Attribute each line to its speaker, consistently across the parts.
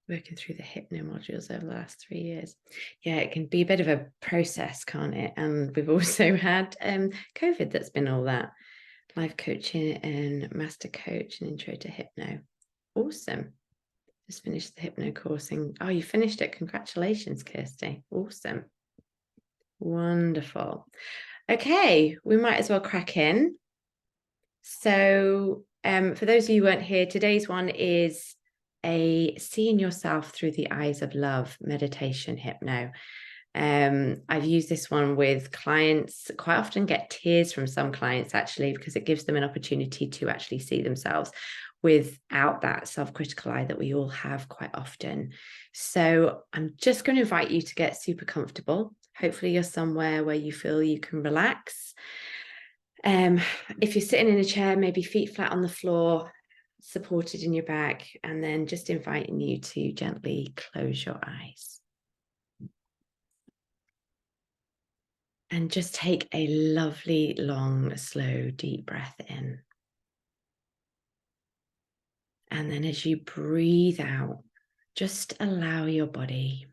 Speaker 1: working through the hypno modules over the last 3 years. Yeah, it can be a bit of a process, can't it? And we've also had COVID that's been all that. Life coaching and master coach and intro to hypno. Awesome. Just finished the hypno course. And oh, you finished it. Congratulations, Kirsty. Awesome. Wonderful. Okay, we might as well crack in. So for those of you who weren't here, today's one is a seeing yourself through the eyes of love meditation hypno. I've used this one with clients, quite often get tears from some clients actually, because it gives them an opportunity to actually see themselves without that self-critical eye that we all have quite often. So I'm just going to invite you to get super comfortable. Hopefully you're somewhere where you feel you can relax. If you're sitting in a chair, maybe feet flat on the floor, supported in your back, and then just inviting you to gently close your eyes. And just take a lovely, long, slow, deep breath in. And then as you breathe out, just allow your body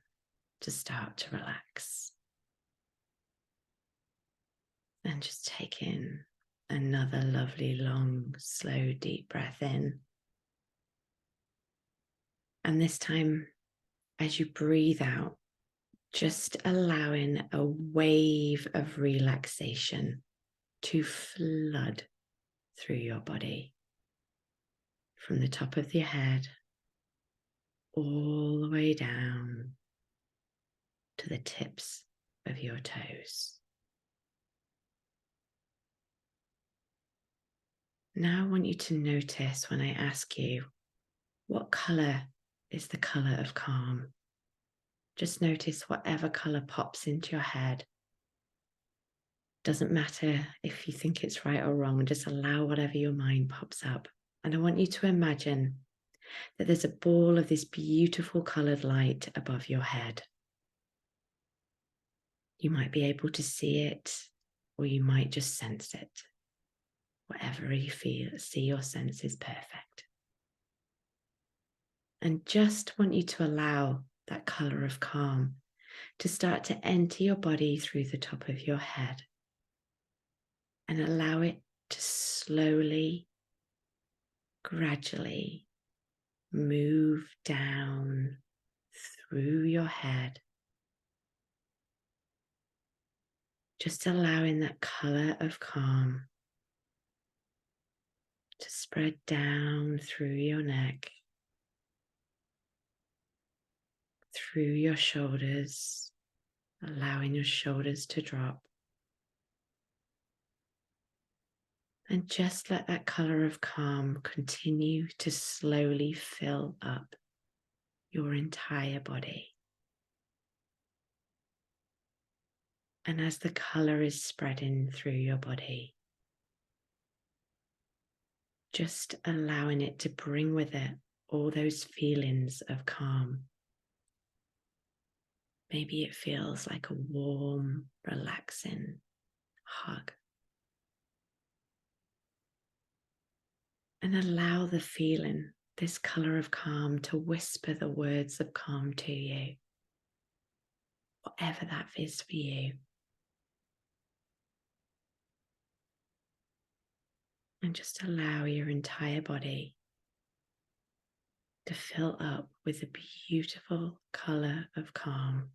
Speaker 1: to start to relax. And just take in another lovely, long, slow, deep breath in. And this time, as you breathe out, just allowing a wave of relaxation to flood through your body from the top of your head all the way down to the tips of your toes. Now I want you to notice when I ask you, what color is the color of calm? Just notice whatever color pops into your head. Doesn't matter if you think it's right or wrong, just allow whatever your mind pops up. And I want you to imagine that there's a ball of this beautiful colored light above your head. You might be able to see it, or you might just sense it. Whatever you feel, see or sense is perfect. And just want you to allow that color of calm to start to enter your body through the top of your head, and allow it to slowly, gradually move down through your head, just allowing that color of calm to spread down through your neck, through your shoulders, allowing your shoulders to drop. And just let that color of calm continue to slowly fill up your entire body. And as the color is spreading through your body, just allowing it to bring with it all those feelings of calm. Maybe it feels like a warm, relaxing hug. And allow the feeling, this color of calm, to whisper the words of calm to you, whatever that is for you. And just allow your entire body to fill up with the beautiful color of calm,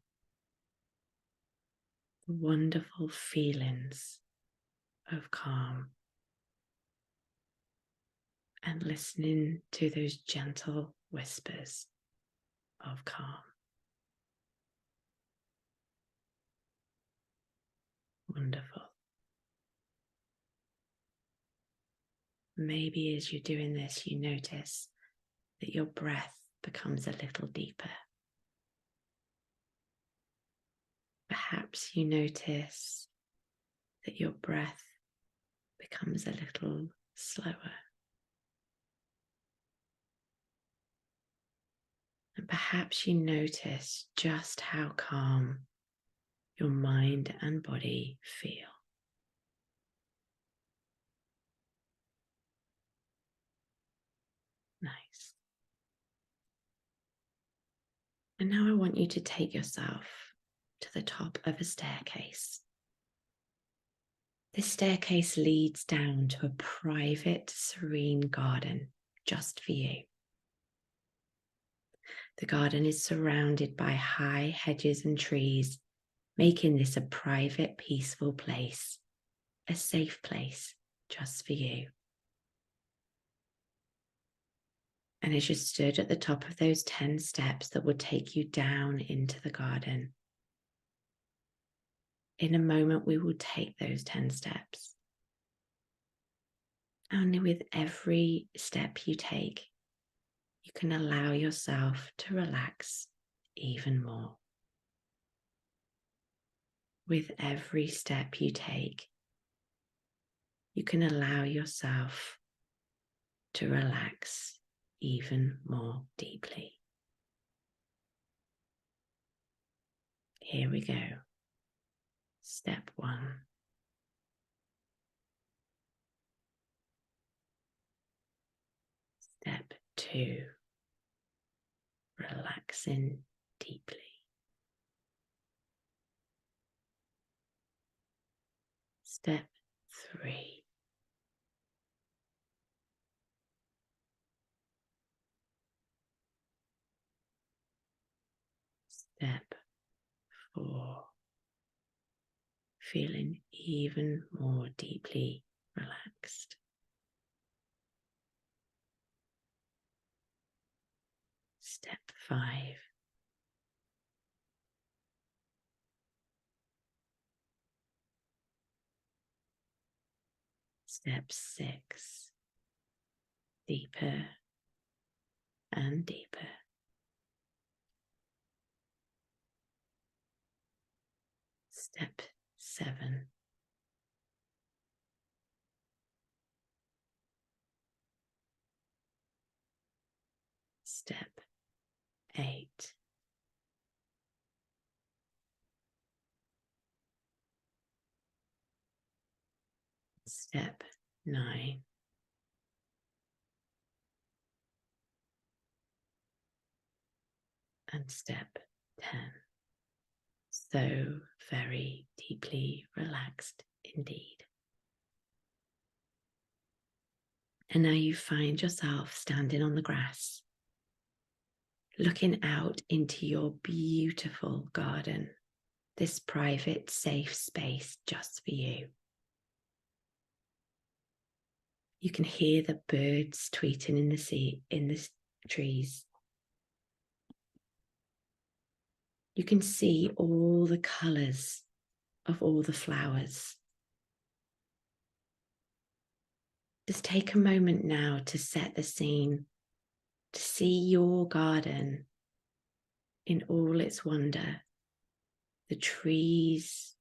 Speaker 1: the wonderful feelings of calm, and listening to those gentle whispers of calm. Wonderful. Maybe as you're doing this, you notice that your breath becomes a little deeper. Perhaps you notice that your breath becomes a little slower. And perhaps you notice just how calm your mind and body feel. Nice. And now I want you to take yourself to the top of a staircase. This staircase leads down to a private, serene garden just for you. The garden is surrounded by high hedges and trees, making this a private, peaceful place, a safe place just for you. And as you stood at the top of those 10 steps that would take you down into the garden, in a moment we will take those 10 steps. And with every step you take, you can allow yourself to relax even more. With every step you take, you can allow yourself to relax even more deeply. Here we go. Step 1. Step 2. Relaxing deeply. Step 3. Step 4. Feeling even more deeply relaxed. Step 5. Step 6. Deeper and deeper. Step 7. Step 8. Step 9. And step 10. So very deeply relaxed indeed. And now you find yourself standing on the grass, looking out into your beautiful garden, this private, safe space just for you. You can hear the birds tweeting in the trees. You can see all the colours of all the flowers. Just take a moment now to set the scene, to see your garden in all its wonder. The trees,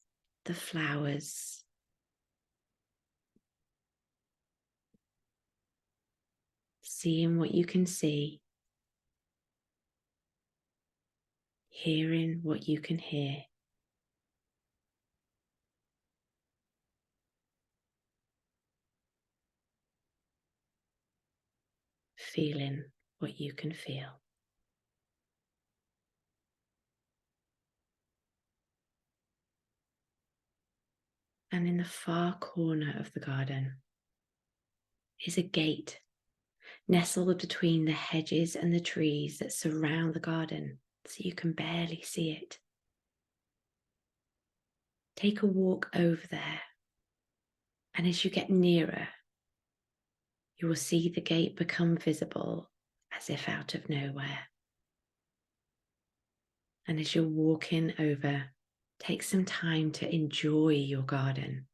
Speaker 1: the flowers. Seeing what you can see. Hearing what you can hear. Feeling what you can feel. And in the far corner of the garden is a gate nestled between the hedges and the trees that surround the garden, so you can barely see it. Take a walk over there, and as you get nearer, you will see the gate become visible as if out of nowhere. And as you're walking over, take some time to enjoy your garden,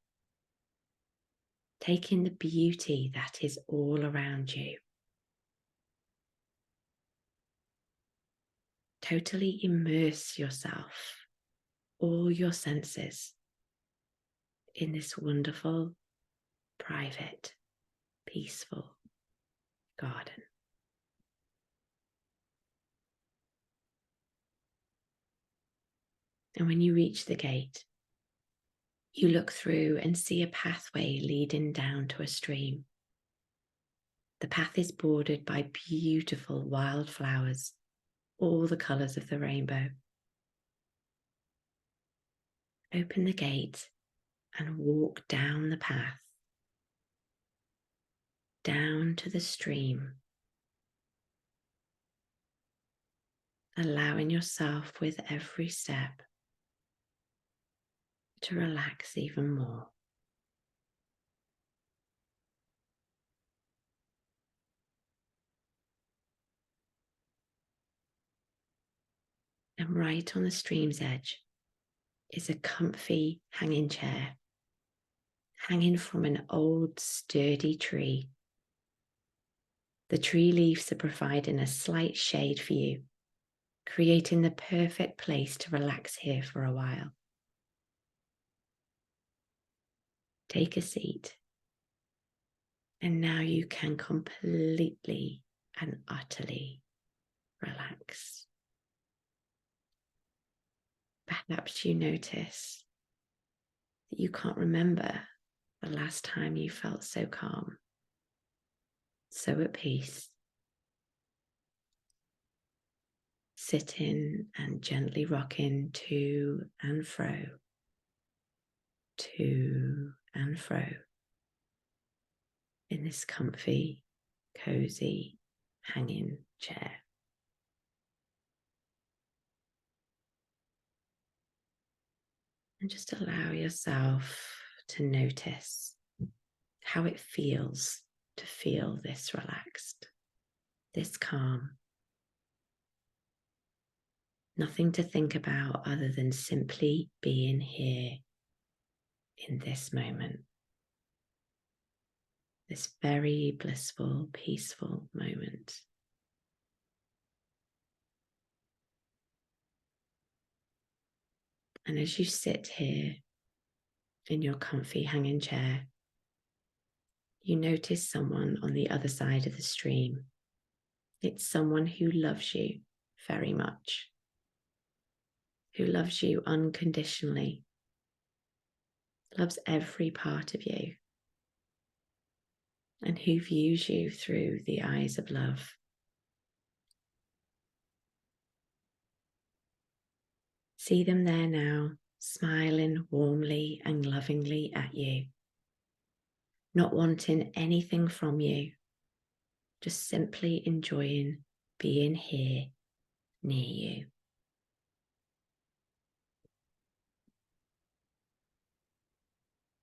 Speaker 1: taking the beauty that is all around you. Totally immerse yourself, all your senses, in this wonderful, private, peaceful garden. And when you reach the gate, you look through and see a pathway leading down to a stream. The path is bordered by beautiful wildflowers, all the colours of the rainbow. Open the gate and walk down the path, down to the stream, allowing yourself with every step to relax even more. And right on the stream's edge is a comfy hanging chair, hanging from an old sturdy tree. The tree leaves are providing a slight shade for you, creating the perfect place to relax here for a while. Take a seat, and now you can completely and utterly relax. Perhaps you notice that you can't remember the last time you felt so calm, so at peace, sitting and gently rocking to and fro in this comfy, cozy, hanging chair. And just allow yourself to notice how it feels to feel this relaxed, this calm. Nothing to think about other than simply being here in this moment. This very blissful, peaceful moment. And as you sit here in your comfy hanging chair, you notice someone on the other side of the stream. It's someone who loves you very much, who loves you unconditionally, loves every part of you, and who views you through the eyes of love. See them there now, smiling warmly and lovingly at you, not wanting anything from you, just simply enjoying being here near you.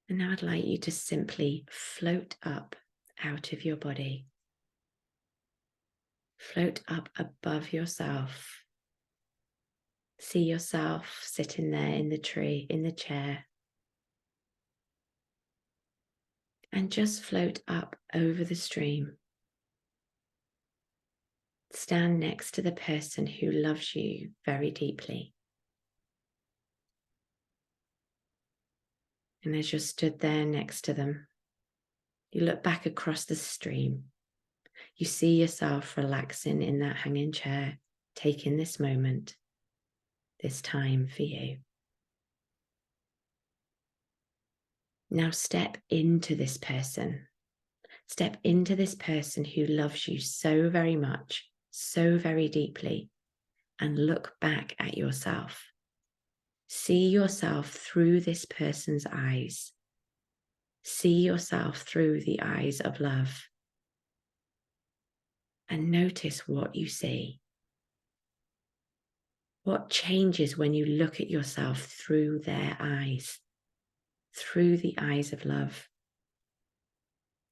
Speaker 1: And now I'd like you to simply float up out of your body. Float up above yourself. See yourself sitting there in the tree, in the chair. And just float up over the stream. Stand next to the person who loves you very deeply. And as you're stood there next to them, you look back across the stream. You see yourself relaxing in that hanging chair, taking this moment, this time for you. Now step into this person. Step into this person who loves you so very much, so very deeply, and look back at yourself. See yourself through this person's eyes. See yourself through the eyes of love. And notice what you see. What changes when you look at yourself through their eyes, through the eyes of love.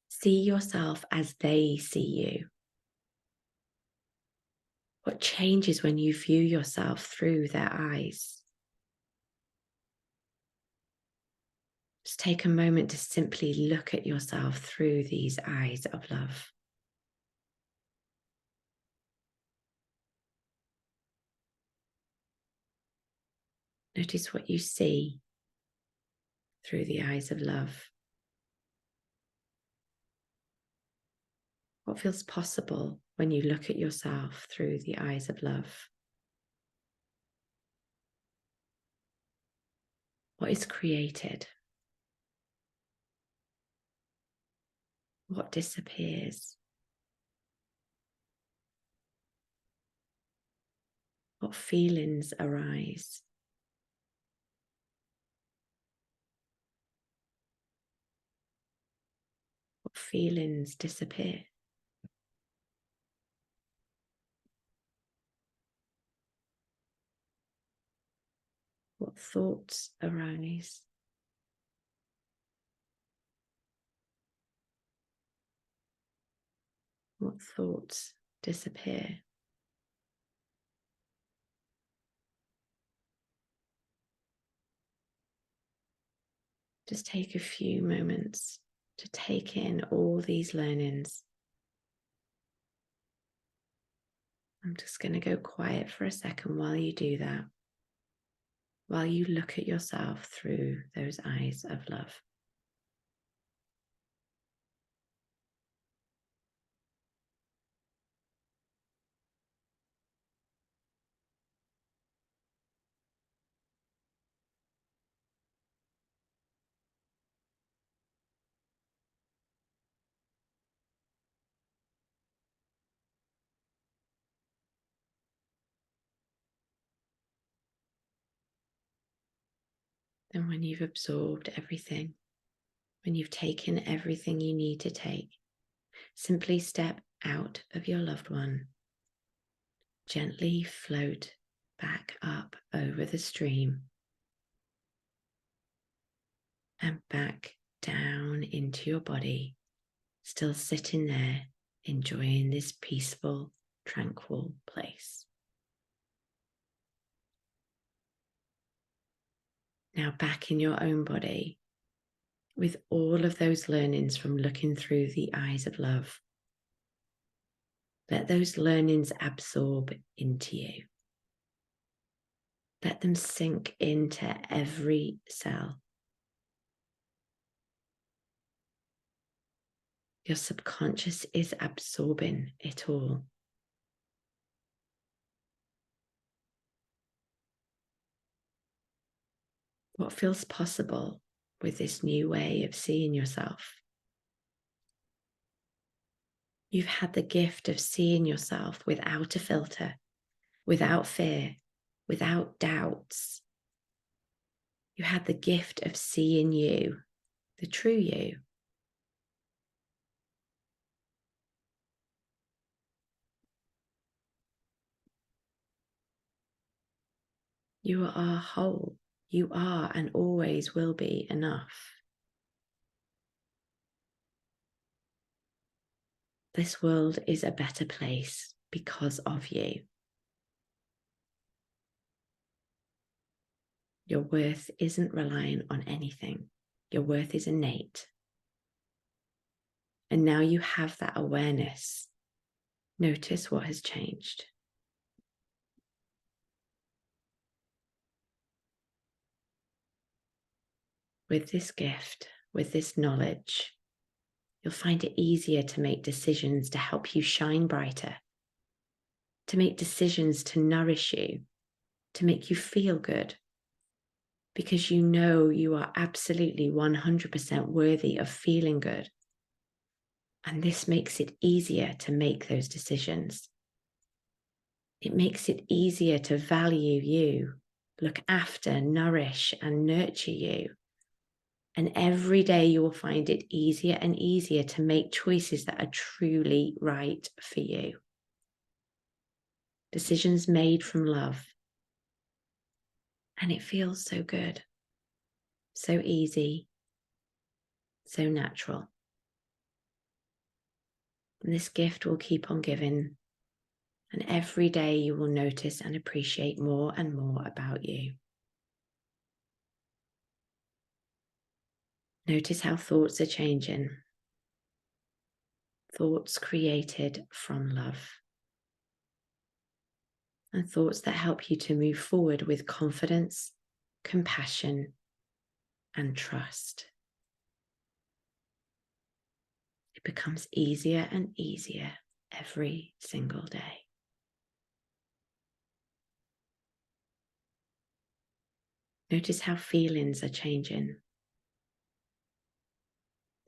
Speaker 1: See yourself as they see you. What changes when you view yourself through their eyes? Just take a moment to simply look at yourself through these eyes of love. Notice what you see through the eyes of love. What feels possible when you look at yourself through the eyes of love? What is created? What disappears? What feelings arise? What feelings disappear? What thoughts arise? What thoughts disappear? Just take a few moments to take in all these learnings. I'm just going to go quiet for a second while you do that, while you look at yourself through those eyes of love. And when you've absorbed everything, when you've taken everything you need to take, simply step out of your loved one. Gently float back up over the stream and back down into your body, still sitting there, enjoying this peaceful, tranquil place. Now back in your own body, with all of those learnings from looking through the eyes of love. Let those learnings absorb into you. Let them sink into every cell. Your subconscious is absorbing it all. What feels possible with this new way of seeing yourself? You've had the gift of seeing yourself without a filter, without fear, without doubts. You had the gift of seeing you, the true you. You are whole. You are and always will be enough. This world is a better place because of you. Your worth isn't relying on anything. Your worth is innate. And now you have that awareness. Notice what has changed. With this gift, with this knowledge, you'll find it easier to make decisions to help you shine brighter, to make decisions to nourish you, to make you feel good, because you know you are absolutely 100% worthy of feeling good. And this makes it easier to make those decisions. It makes it easier to value you, look after, nourish, and nurture you. And every day you will find it easier and easier to make choices that are truly right for you. Decisions made from love. And it feels so good, so easy, so natural. And this gift will keep on giving. And every day you will notice and appreciate more and more about you. Notice how thoughts are changing. Thoughts created from love. And thoughts that help you to move forward with confidence, compassion, and trust. It becomes easier and easier every single day. Notice how feelings are changing.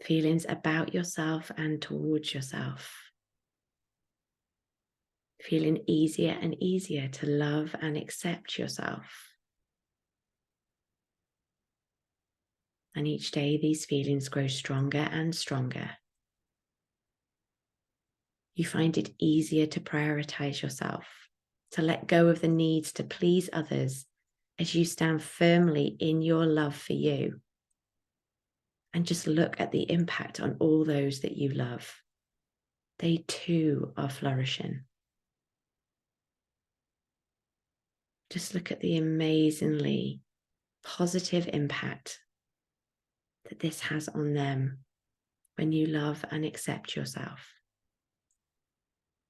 Speaker 1: Feelings about yourself and towards yourself. feeling easier and easier to love and accept yourself. And each day these feelings grow stronger and stronger. You find it easier to prioritize yourself, to let go of the needs to please others as you stand firmly in your love for you. And just look at the impact on all those that you love. They too are flourishing. Just look at the amazingly positive impact that this has on them when you love and accept yourself,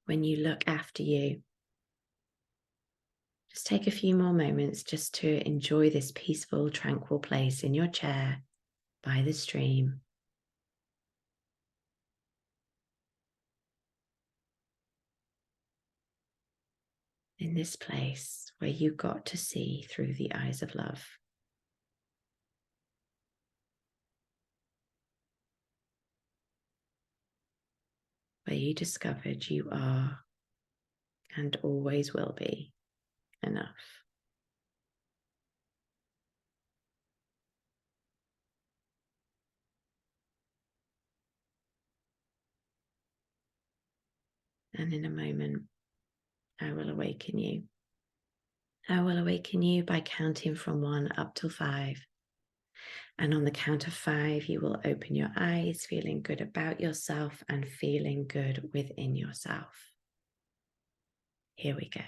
Speaker 1: when you look after you. Just take a few more moments just to enjoy this peaceful, tranquil place in your chair by the stream. In this place where you got to see through the eyes of love. Where you discovered you are and always will be enough. And in a moment, I will awaken you. I will awaken you by counting from 1 up to 5. And on the count of 5, you will open your eyes, feeling good about yourself and feeling good within yourself. Here we go.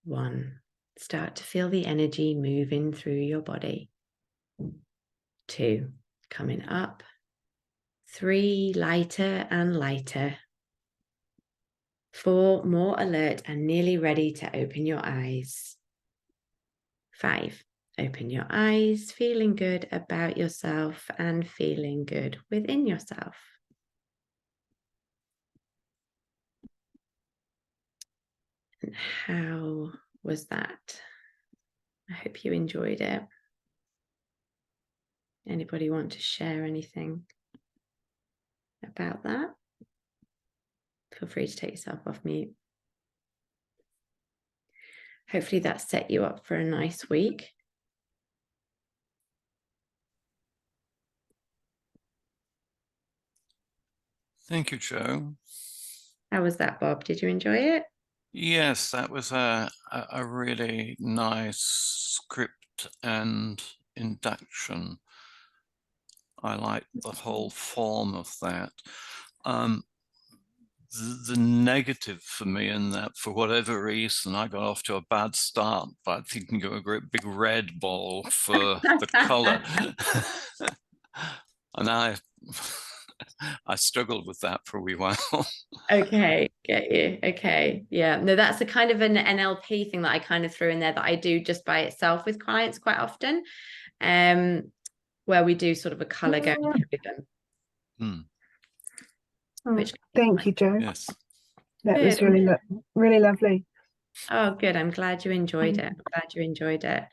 Speaker 1: 1, start to feel the energy moving through your body. 2, coming up. 3, lighter and lighter. 4, more alert and nearly ready to open your eyes. 5, open your eyes, feeling good about yourself and feeling good within yourself. And how was that? I hope you enjoyed it. Anybody want to share anything about that? Feel free to take yourself off mute. Hopefully that set you up for a nice week.
Speaker 2: Thank you, Jo.
Speaker 1: How was that, Bob? Did you enjoy it?
Speaker 2: Yes, that was a really nice script and induction. I like the whole form of that. The negative for me in that, for whatever reason, I got off to a bad start by thinking of a great big red ball for the color. And I struggled with that for a wee while.
Speaker 1: Okay, get you. Okay, yeah. No, that's a kind of an NLP thing that I kind of threw in there that I do just by itself with clients quite often, where we do sort of a color going through them.
Speaker 3: Which thank you, Jo.
Speaker 2: Yes.
Speaker 3: That was really lovely.
Speaker 1: Oh, good. I'm glad you enjoyed it. I'm glad you enjoyed it.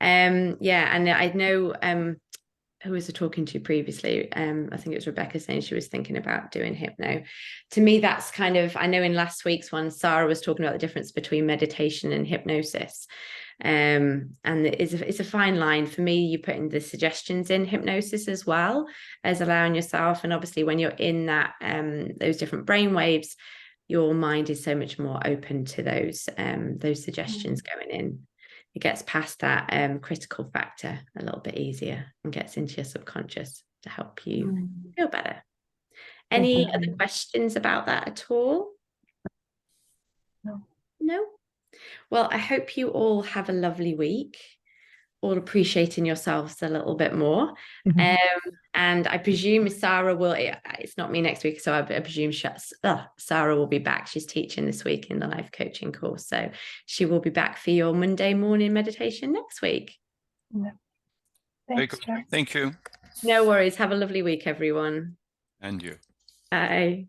Speaker 1: Yeah, and I know who was I talking to previously? I think it was Rebecca saying she was thinking about doing hypno. To me, that's kind of, I know in last week's one, Sarah was talking about the difference between meditation and hypnosis. And it's a fine line. For me, you put in the suggestions in hypnosis as well as allowing yourself. And obviously when you're in that, those different brain waves, your mind is so much more open to those suggestions going in. It gets past that critical factor a little bit easier and gets into your subconscious to help you feel better. Any other questions about that at all? No? Well, I hope you all have a lovely week, all appreciating yourselves a little bit more. And I presume Sarah will, it's not me next week, so I presume Sarah will be back. She's teaching this week in the life coaching course. So she will be back for your Monday morning meditation next week.
Speaker 3: Yeah. Thanks, Jo.
Speaker 2: Thank you.
Speaker 1: No worries. Have a lovely week, everyone.
Speaker 2: And you.
Speaker 1: Bye.